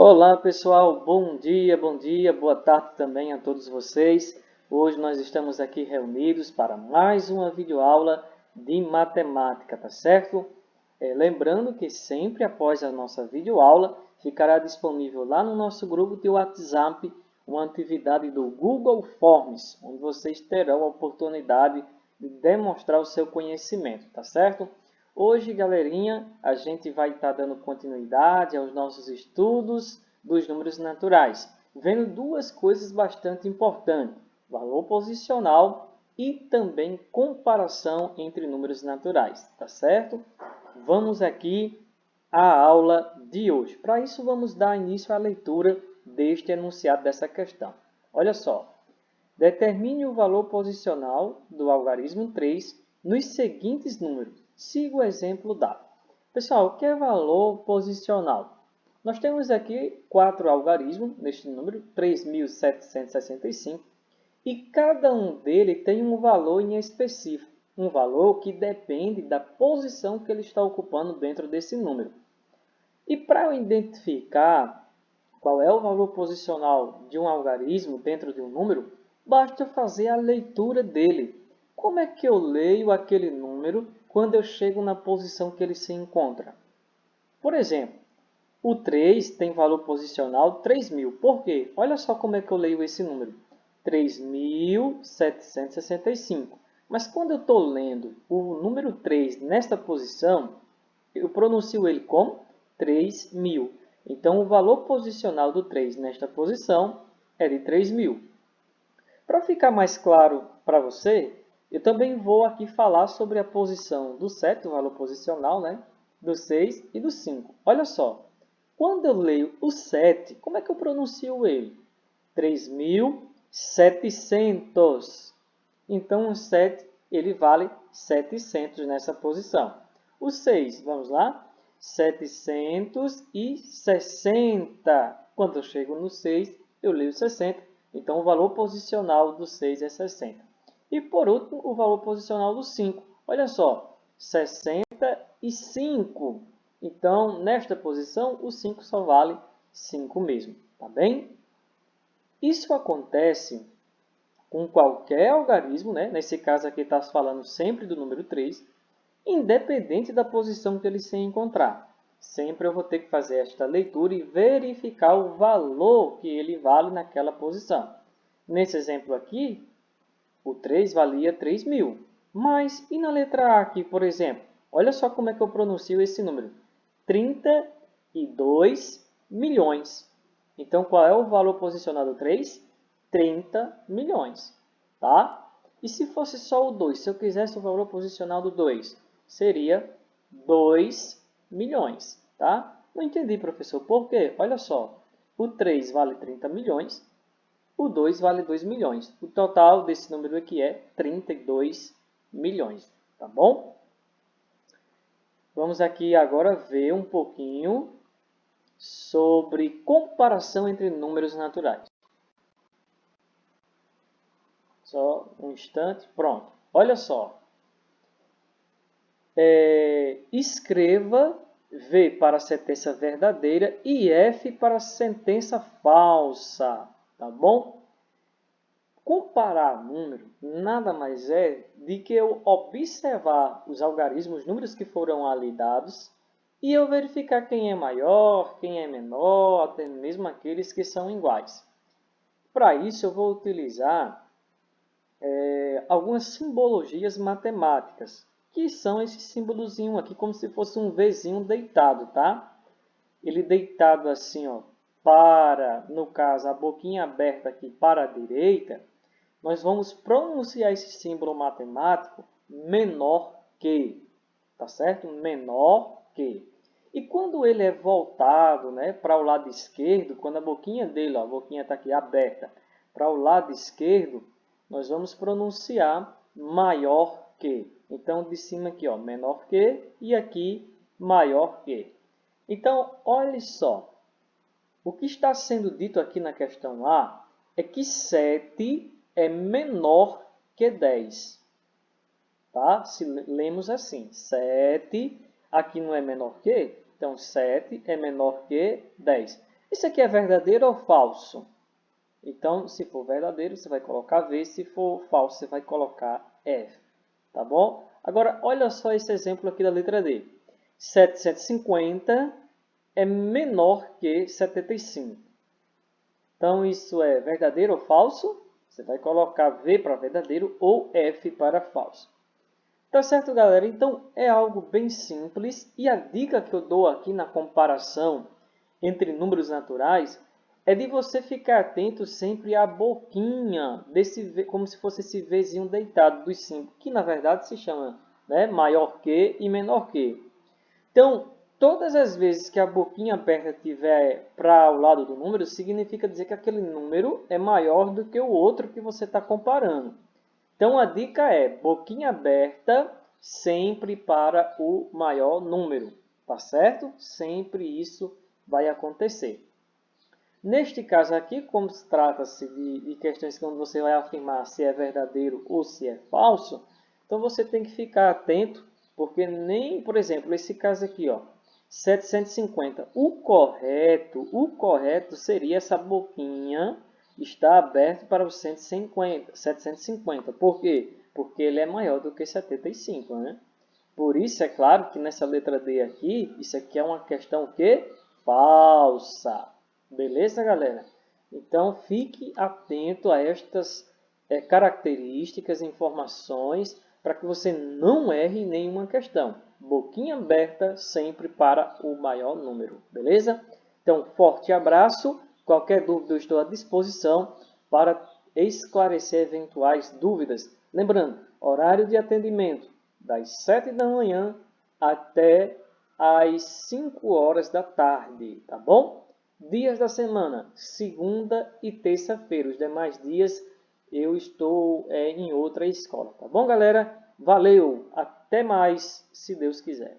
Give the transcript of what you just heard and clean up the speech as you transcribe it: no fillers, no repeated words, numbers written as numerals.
Olá pessoal, bom dia, boa tarde também a todos vocês. Hoje nós estamos aqui reunidos para mais uma videoaula de matemática, tá certo? Lembrando que sempre após a nossa videoaula ficará disponível lá no nosso grupo de WhatsApp uma atividade do Google Forms, onde vocês terão a oportunidade de demonstrar o seu conhecimento, tá certo? Hoje, galerinha, a gente vai estar dando continuidade aos nossos estudos dos números naturais, vendo duas coisas bastante importantes: valor posicional e também comparação entre números naturais, tá certo? Vamos aqui à aula de hoje. Para isso, vamos dar início à leitura deste enunciado dessa questão. Olha só. Determine o valor posicional do algarismo 3 nos seguintes números. Siga o exemplo dado. Pessoal, o que é valor posicional? Nós temos aqui 4 algarismos neste número, 3.765, e cada um deles tem um valor em específico, um valor que depende da posição que ele está ocupando dentro desse número. E para eu identificar qual é o valor posicional de um algarismo dentro de um número, basta fazer a leitura dele. Como é que eu leio aquele número quando eu chego na posição que ele se encontra? Por exemplo, o 3 tem valor posicional 3.000. Por quê? Olha só como é que eu leio esse número. 3.765. Mas quando eu estou lendo o número 3 nesta posição, eu pronuncio ele como 3.000. Então, o valor posicional do 3 nesta posição é de 3.000. Para ficar mais claro para você, eu também vou aqui falar sobre a posição do 7, o valor posicional, né? Do 6 e do 5. Olha só, quando eu leio o 7, como é que eu pronuncio ele? 3.700. Então, o 7 ele vale 700 nessa posição. O 6, vamos lá? 760. Quando eu chego no 6, eu leio 60. Então, o valor posicional do 6 é 60. E, por último, o valor posicional do 5. Olha só, 65. Então, nesta posição, o 5 só vale 5 mesmo. Tá bem? Isso acontece com qualquer algarismo, né? Nesse caso aqui está falando sempre do número 3, independente da posição que ele se encontrar. Sempre eu vou ter que fazer esta leitura e verificar o valor que ele vale naquela posição. Nesse exemplo aqui, o 3 valia 3.000. Mas e na letra A aqui, por exemplo? Olha só como é que eu pronuncio esse número. 32 milhões. Então, qual é o valor posicional do 3? 30 milhões. Tá? E se fosse só o 2? Se eu quisesse o valor posicional do 2, seria 2 milhões. Tá? Não entendi, professor. Por quê? Olha só. O 3 vale 30 milhões. O 2 vale 2 milhões. O total desse número aqui é 32 milhões. Tá bom? Vamos aqui agora ver um pouquinho sobre comparação entre números naturais. Só um instante. Pronto. Olha só. Escreva V para a sentença verdadeira e F para a sentença falsa. Tá bom? Comparar número nada mais é de que eu observar os algarismos, os números que foram ali dados, e eu verificar quem é maior, quem é menor, até mesmo aqueles que são iguais. Para isso, eu vou utilizar algumas simbologias matemáticas, que são esse símbolozinho aqui, como se fosse um Vzinho deitado, tá? Ele deitado assim, ó, para, no caso, a boquinha aberta aqui para a direita, nós vamos pronunciar esse símbolo matemático menor que, tá certo? Menor que. E quando ele é voltado, né, para o lado esquerdo, quando a boquinha dele, ó, a boquinha está aqui aberta, para o lado esquerdo, nós vamos pronunciar maior que. Então, de cima aqui, ó, menor que, e aqui maior que. Então, olhe só. O que está sendo dito aqui na questão A é que 7 é menor que 10. Tá? Se lemos assim, 7 aqui não é menor que, então 7 é menor que 10. Isso aqui é verdadeiro ou falso? Então, se for verdadeiro, você vai colocar V. Se for falso, você vai colocar F. Tá bom? Agora, olha só esse exemplo aqui da letra D. 750 é menor que 75. Então, isso é verdadeiro ou falso? Você vai colocar V para verdadeiro ou F para falso. Tá certo, galera? Então, é algo bem simples. E a dica que eu dou aqui na comparação entre números naturais é de você ficar atento sempre à boquinha, como se fosse esse Vzinho deitado dos 5, que na verdade se chama, né, maior que e menor que. Então, todas as vezes que a boquinha aberta estiver para o lado do número, significa dizer que aquele número é maior do que o outro que você está comparando. Então, a dica é boquinha aberta sempre para o maior número, tá certo? Sempre isso vai acontecer. Neste caso aqui, como trata-se de questões quando você vai afirmar se é verdadeiro ou se é falso, então você tem que ficar atento, porque nem, por exemplo, esse caso aqui, ó, 750, o correto seria essa boquinha estar aberto para o 750. Por quê? Porque ele é maior do que 75, né? Por isso, é claro que nessa letra D aqui, isso aqui é uma questão o quê? Falsa. Beleza, galera? Então, fique atento a estas características, informações, para que você não erre nenhuma questão. Boquinha aberta sempre para o maior número. Beleza? Então, forte abraço. Qualquer dúvida, eu estou à disposição para esclarecer eventuais dúvidas. Lembrando, horário de atendimento das 7 da manhã até às 5 horas da tarde, tá bom? Dias da semana, segunda e terça-feira. Os demais dias eu estou em outra escola, tá bom, galera? Valeu, até mais, se Deus quiser.